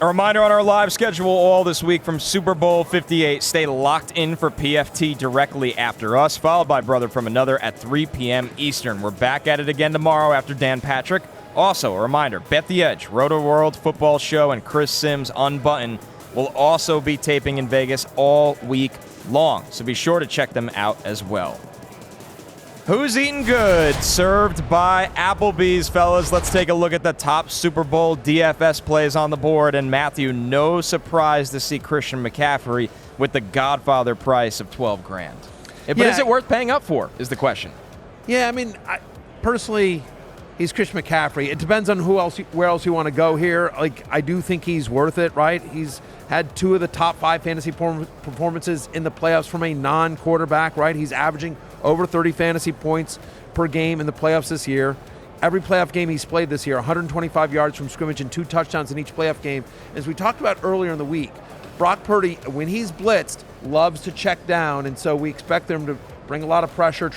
A reminder on our live schedule all this week from Super Bowl 58. Stay locked in for PFT directly after us, followed by Brother from Another at 3 p.m. Eastern. We're back at it again tomorrow after Dan Patrick. Also, a reminder, Bet the Edge, Rotoworld Football Show, and Chris Sims Unbuttoned will also be taping in Vegas all week long, so be sure to check them out as well. Who's eating good? Served by Applebee's, fellas. Let's take a look at the top Super Bowl DFS plays on the board. And Matthew, no surprise to see Christian McCaffrey with the Godfather price of $12,000. But is it worth paying up for? Is the question. Yeah, I mean, personally, he's Christian McCaffrey. It depends on where else you want to go here. Like, I do think he's worth it, right? He's had 2 of the top 5 fantasy performances in the playoffs from a non-quarterback, right? He's averaging over 30 fantasy points per game in the playoffs this year. Every playoff game he's played this year, 125 yards from scrimmage and 2 touchdowns in each playoff game. As we talked about earlier in the week, Brock Purdy, when he's blitzed, loves to check down, and so we expect them to bring a lot of pressure,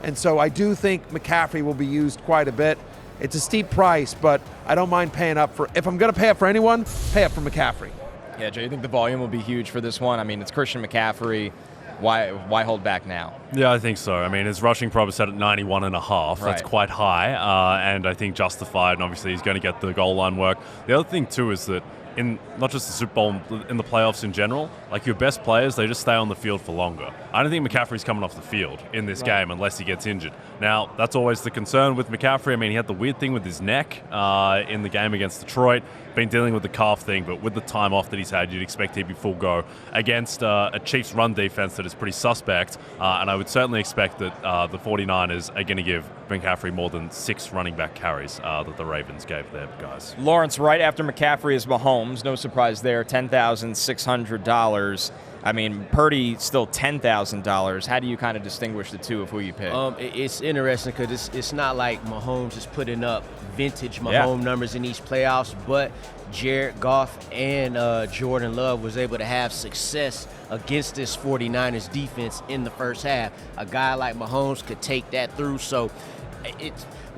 and so I do think McCaffrey will be used quite a bit. It's a steep price, but I don't mind paying up for, if I'm going to pay up for anyone, pay up for McCaffrey. Yeah, Jay, you think the volume will be huge for this one? I mean, it's Christian McCaffrey. Why hold back now? Yeah, I think so. I mean, his rushing prop is set at 91.5. That's quite high, and I think justified, and obviously he's going to get the goal line work. The other thing, too, is that in not just the Super Bowl, in the playoffs in general, like your best players, they just stay on the field for longer. I don't think McCaffrey's coming off the field in this game unless he gets injured. Now, that's always the concern with McCaffrey. I mean, he had the weird thing with his neck in the game against Detroit, been dealing with the calf thing, but with the time off that he's had, you'd expect he'd be full go against a Chiefs run defense that is pretty suspect, and I would certainly expect that the 49ers are going to give McCaffrey more than 6 running back carries that the Ravens gave their guys. Lawrence, right after McCaffrey is Mahomes. No surprise there, $10,600. I mean, Purdy still $10,000. How do you kind of distinguish the two of who you pick? It's interesting because it's not like Mahomes is putting up vintage Mahomes numbers in each playoffs, but Jared Goff and Jordan Love was able to have success against this 49ers defense in the first half. A guy like Mahomes could take that through, so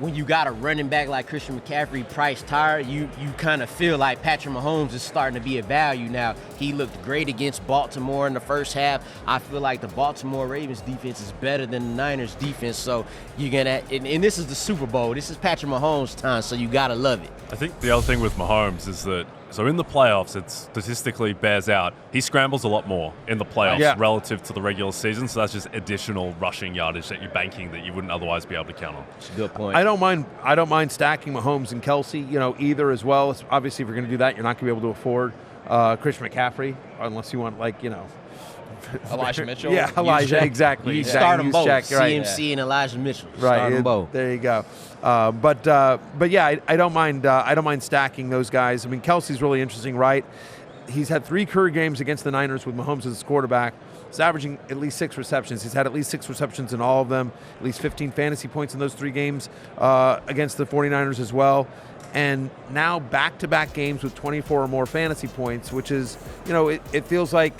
when you got a running back like Christian McCaffrey priced higher, you kind of feel like Patrick Mahomes is starting to be a value now. He looked great against Baltimore in the first half. I feel like the Baltimore Ravens defense is better than the Niners defense. So you're gonna, and this is the Super Bowl. This is Patrick Mahomes' time, so you gotta love it. I think the other thing with Mahomes is that, so in the playoffs, it statistically bears out, he scrambles a lot more in the playoffs relative to the regular season, so that's just additional rushing yardage that you're banking that you wouldn't otherwise be able to count on. That's a good point. I don't mind stacking Mahomes and Kelsey, either as well. Obviously, if you're going to do that, you're not going to be able to afford Christian McCaffrey unless you want, Elijah Mitchell. Yeah, Elijah, exactly. You start them both, right. CMC and Elijah Mitchell. Right, Start them both. There you go. But yeah, I don't mind stacking those guys. I mean, Kelsey's really interesting, right? He's had 3 career games against the Niners with Mahomes as his quarterback. He's averaging at least 6 receptions. He's had at least 6 receptions in all of them, at least 15 fantasy points in those 3 games against the 49ers as well. And now back-to-back games with 24 or more fantasy points, which is, it feels like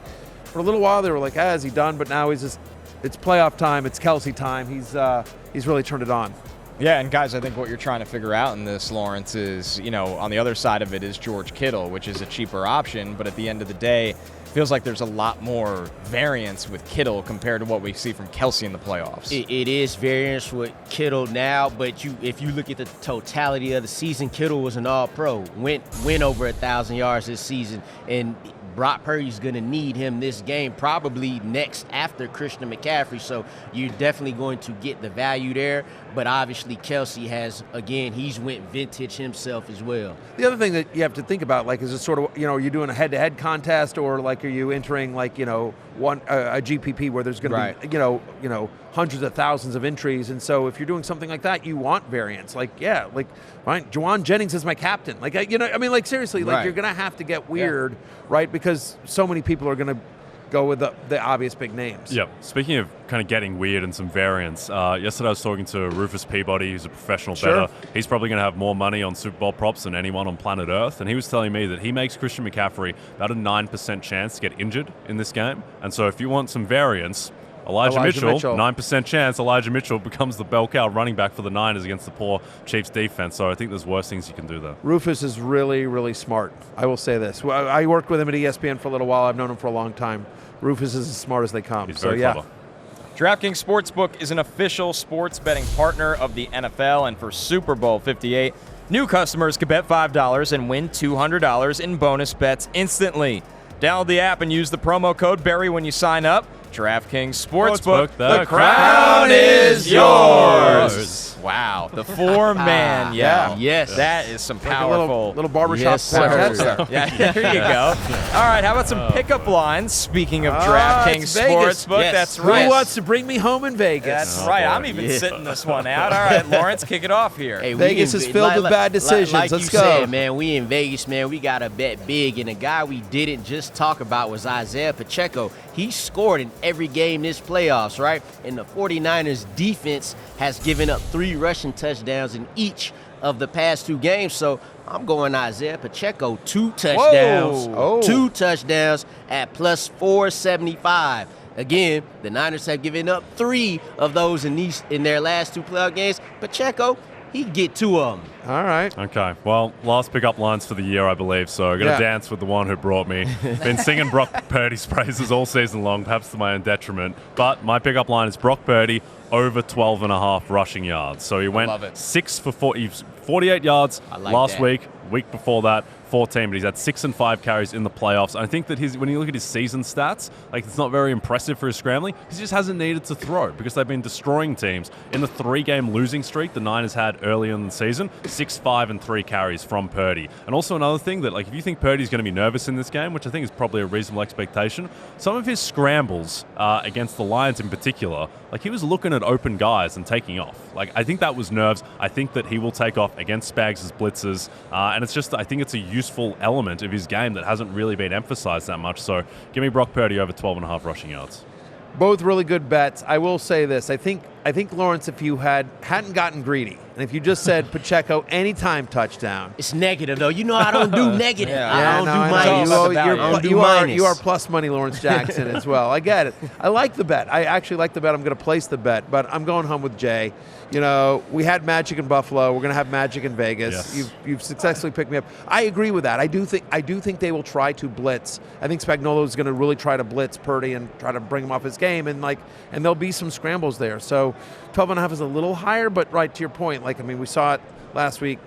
for a little while they were like, is he done? But now it's playoff time. It's Kelsey time. He's really turned it on. Yeah, and guys, I think what you're trying to figure out in this, Lawrence, is, on the other side of it is George Kittle, which is a cheaper option, but at the end of the day, feels like there's a lot more variance with Kittle compared to what we see from Kelsey in the playoffs. It is variance with Kittle now, but if you look at the totality of the season, Kittle was an all-pro, went over 1,000 yards this season, and Brock Purdy's going to need him this game, probably next after Christian McCaffrey. So you're definitely going to get the value there. But obviously Kelsey has, again, he's went vintage himself as well. The other thing that you have to think about, is it sort of, are you doing a head-to-head contest, or are you entering a GPP where there's going to be, hundreds of thousands of entries? And so if you're doing something like that, you want variance. Fine, Juwan Jennings is my captain. Seriously, you're going to have to get weird, right? Because so many people are going to go with the obvious big names. Yeah. Speaking of kind of getting weird and some variance, yesterday I was talking to Rufus Peabody, who's a professional bettor. He's probably going to have more money on Super Bowl props than anyone on planet Earth, and he was telling me that he makes Christian McCaffrey about a 9% chance to get injured in this game. And so if you want some variance, Elijah Mitchell, 9% chance Elijah Mitchell becomes the bell cow running back for the Niners against the poor Chiefs defense. So I think there's worse things you can do there. Rufus is really, really smart. I will say this. I worked with him at ESPN for a little while. I've known him for a long time. Rufus is as smart as they come. He's very clever. DraftKings Sportsbook is an official sports betting partner of the NFL, and for Super Bowl 58, new customers can bet $5 and win $200 in bonus bets instantly. Download the app and use the promo code Barry when you sign up. DraftKings Sportsbook, the crown is yours. Wow, the 4-man yell. Yes. That is some powerful. Little barbershop quartet there. Yeah, there you go. All right, how about some pickup lines? Speaking of DraftKings Sportsbook, that's right. Who wants to bring me home in Vegas? That's right. I'm even sitting this one out. All right, Lawrence, kick it off here. Hey, Vegas is filled with bad decisions. Like Let's you go. said, man, we in Vegas, man. We got to bet big. And the guy we didn't just talk about was Isiah Pacheco. He scored in every game this playoffs, right? And the 49ers defense has given up 3 rushing touchdowns in each of the past 2 games. So I'm going Isiah Pacheco, 2 touchdowns. Whoa. 2 touchdowns at plus 475. Again, the Niners have given up 3 of those in their last 2 playoff games. Pacheco, he get 2 of them. All right. Okay. Well, last pickup lines for the year, I believe. So I'm going to dance with the one who brought me. Been singing Brock Purdy's praises all season long, perhaps to my own detriment. But my pickup line is Brock Purdy over 12.5 rushing yards. So he went 6 for 48 yards last week. Week before that, 14, but he's had 6 and 5 carries in the playoffs. I think that when you look at his season stats, it's not very impressive for his scrambling. He just hasn't needed to throw because they've been destroying teams. In the 3-game losing streak the Niners had earlier in the season, 6, 5, and 3 carries from Purdy. And also another thing that, if you think Purdy's going to be nervous in this game, which I think is probably a reasonable expectation, some of his scrambles against the Lions in particular, he was looking at open guys and taking off. I think that was nerves. I think that he will take off against Spags' blitzers. And it's just, I think it's a useful element of his game that hasn't really been emphasized that much. So give me Brock Purdy over 12.5 rushing yards. Both really good bets. I will say this. I think Lawrence, if you hadn't gotten greedy, and if you just said Pacheco anytime touchdown. It's negative, though. You know I don't do negative. I don't do minus. You are plus money Lawrence Jackson as well. I get it. I like the bet. I actually like the bet. I'm going to place the bet, but I'm going home with Jay. we had magic in Buffalo. We're going to have magic in Vegas. Yes. You've successfully picked me up. I agree with that. I do think they will try to blitz. I think Spagnuolo is going to really try to blitz Purdy and try to bring him off his game, and there'll be some scrambles there. So 12.5 is a little higher, but right to your point, we saw it last week.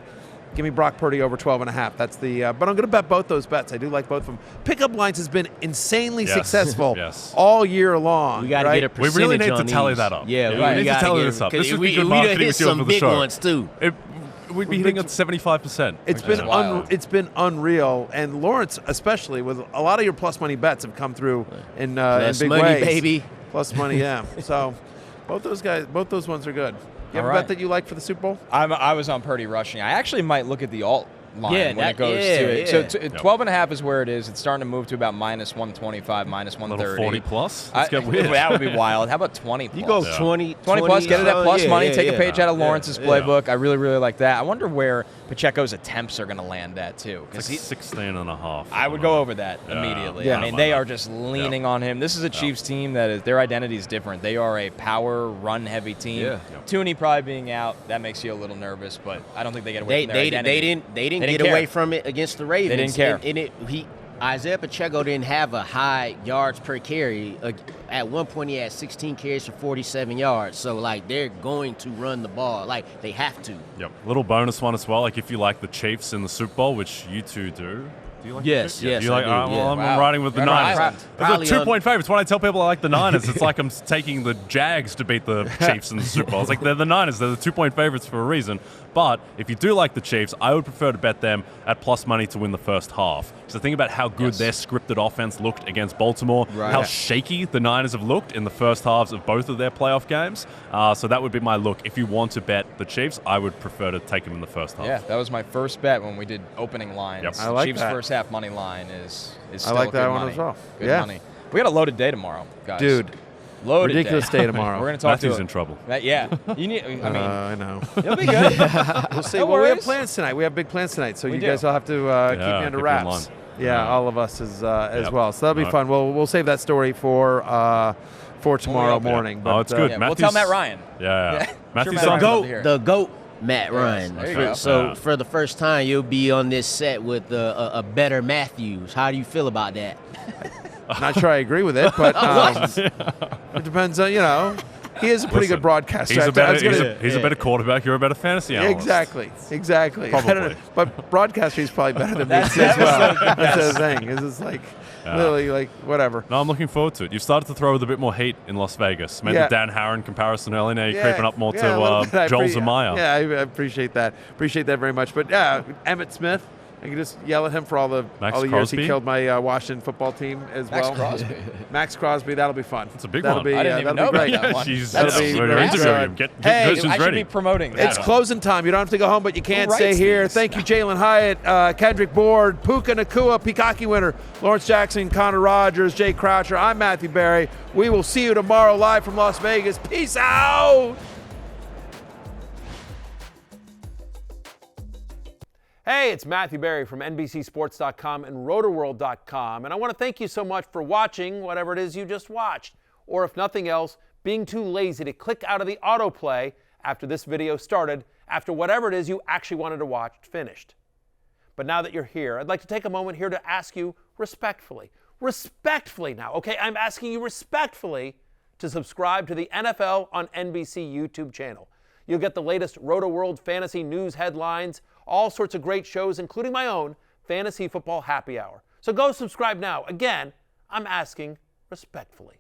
Give me Brock Purdy over 12.5. That's the. But I'm going to bet both those bets. I do like both of them. Pickup lines has been insanely successful all year long. We got to get a percentage. We really need to tally these. that up. Yeah, we need to tally this up. This would be good marketing material for the show. Ones too. We'd be hitting at 75%. It's been unreal, and Lawrence especially with a lot of your plus money bets have come through in big money, ways. Baby. Plus money, yeah. So both those ones are good. You have a bet that you like for the Super Bowl? I was on Purdy rushing. I actually might look at the alt line when it goes to it. Yeah. So 12.5 is where it is. It's starting to move to about minus 125, minus 130. 40 plus? Let's get weird. That would be wild. How about 20 plus? You go 20 plus, get it at plus money, take a page out of Lawrence's playbook. Yeah. I really, really like that. I wonder where Pacheco's attempts are going to land at, too. It's like 16.5. I would go over that immediately. Yeah. I mean, they are just leaning on him. This is a Chiefs team that is, their identity is different. They are a power, run-heavy team. Yeah. Tooney probably being out, that makes you a little nervous, but I don't think they get away from their identity. They didn't get away from it against the Ravens. They didn't care. Isiah Pacheco didn't have a high yards per carry. At one point, he had 16 carries for 47 yards. So, they're going to run the ball. They have to. Yep. Little bonus one as well. If you like the Chiefs in the Super Bowl, which you two do. Do you like yes, the Chiefs? yes, I do. I'm riding with the Niners. Probably They're 2-point favorites. When I tell people I like the Niners, it's like I'm taking the Jags to beat the Chiefs in the Super Bowl. It's like they're the Niners. They're the 2-point favorites for a reason. But if you do like the Chiefs, I would prefer to bet them at plus money to win the first half. So think about how good their scripted offense looked against Baltimore, how shaky the Niners have looked in the first halves of both of their playoff games. So that would be my look. If you want to bet the Chiefs, I would prefer to take them in the first half. Yeah, that was my first bet when we did opening lines. Yep. I like Chiefs that. first half money line is still I like that good one money. as well. Good money. We got a loaded day tomorrow, guys. Dude. Loaded ridiculous day tomorrow. We're going to talk Matthew's to in trouble. You need. I know. You'll be good. We'll see. No Well, we have worries. plans tonight. We have big plans tonight, so We you do. guys will have to keep me under keep you in wraps. line. Yeah, all of us as well. So that'll be fun. We'll save that story for tomorrow morning. But, it's good. we'll tell Matt Ryan. Yeah. Matthew's Sure, on Matt Ryan. The GOAT, Matt Ryan. there you go. So for the first time, you'll be on this set with a better Matthews. How do you feel about that? Not sure I agree with it, but it depends on, he is a pretty good broadcaster. He's a better quarterback. You're a better fantasy analyst. Exactly. Probably. But broadcaster, he's probably better than me as well. That's the thing. It's just literally whatever. No, I'm looking forward to it. You've started to throw with a bit more heat in Las Vegas. Made the Dan Harron comparison earlier. Now you're creeping up more to Joel Zamaya. Yeah, I appreciate that. Appreciate that very much. But Emmitt Smith, I can just yell at him for all the years Crosby? he killed my Washington football team as well. Crosby. Max Crosby, that'll be fun. It's a big that'll one. Be, I didn't even know that'll be about great. that one. That'll be we're very interviewing good. him. Get Hey, questions I should ready. be promoting that. It's closing time. You don't have to go home, but you can't Who stay writes here. these? Thank you, Jalin Hyatt, Kendrick Bourne, Puka Nacua, Peacocky winner, Lawrence Jackson, Connor Rogers, Jay Croucher. I'm Matthew Berry. We will see you tomorrow live from Las Vegas. Peace out. Hey, it's Matthew Berry from NBCSports.com and Rotoworld.com, and I want to thank you so much for watching whatever it is you just watched, or if nothing else, being too lazy to click out of the autoplay after this video started, after whatever it is you actually wanted to watch finished. But now that you're here, I'd like to take a moment here to ask you respectfully now, okay? I'm asking you respectfully to subscribe to the NFL on NBC YouTube channel. You'll get the latest Rotoworld fantasy news headlines, all sorts of great shows, including my own Fantasy Football Happy Hour. So go subscribe now. Again, I'm asking respectfully.